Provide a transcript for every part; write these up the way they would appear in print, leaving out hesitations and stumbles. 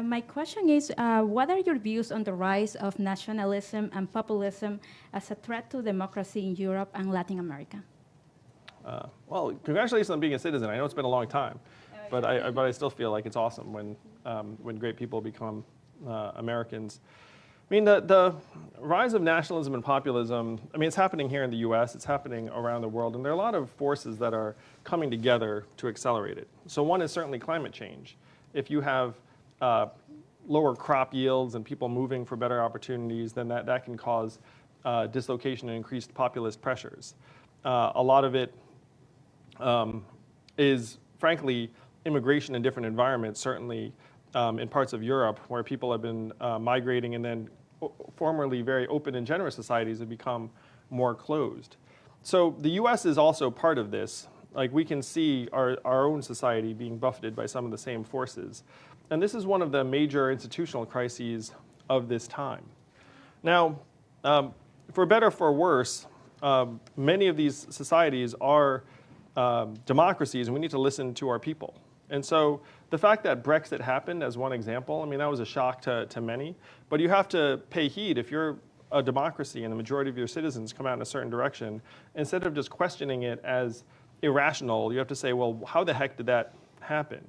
My question is, what are your views on the rise of nationalism and populism as a threat to democracy in Europe and Latin America? Well, congratulations on being a citizen. I know it's been a long time, but I still feel like it's awesome when great people become Americans. I mean, the rise of nationalism and populism, I mean, it's happening here in the US, it's happening around the world, and there are a lot of forces that are coming together to accelerate it. So one is certainly climate change. If you have lower crop yields and people moving for better opportunities, then that can cause dislocation and increased populist pressures. A lot of it is, frankly, immigration in different environments, certainly in parts of Europe where people have been migrating, and then formerly very open and generous societies have become more closed. So the US is also part of this. Like, we can see our own society being buffeted by some of the same forces. And this is one of the major institutional crises of this time. Now, for better or for worse, many of these societies are democracies, and we need to listen to our people. And so the fact that Brexit happened, as one example, I mean, that was a shock to many. But you have to pay heed. If you're a democracy and the majority of your citizens come out in a certain direction, instead of just questioning it as irrational, you have to say, well, how the heck did that happen?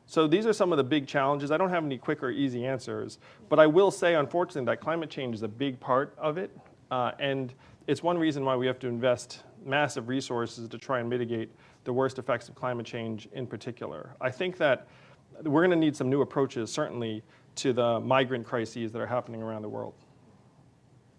So these are some of the big challenges. I don't have any quick or easy answers, but I will say, unfortunately, that climate change is a big part of it. And it's one reason why we have to invest massive resources to try and mitigate the worst effects of climate change in particular. I think that we're going to need some new approaches, certainly, to the migrant crises that are happening around the world.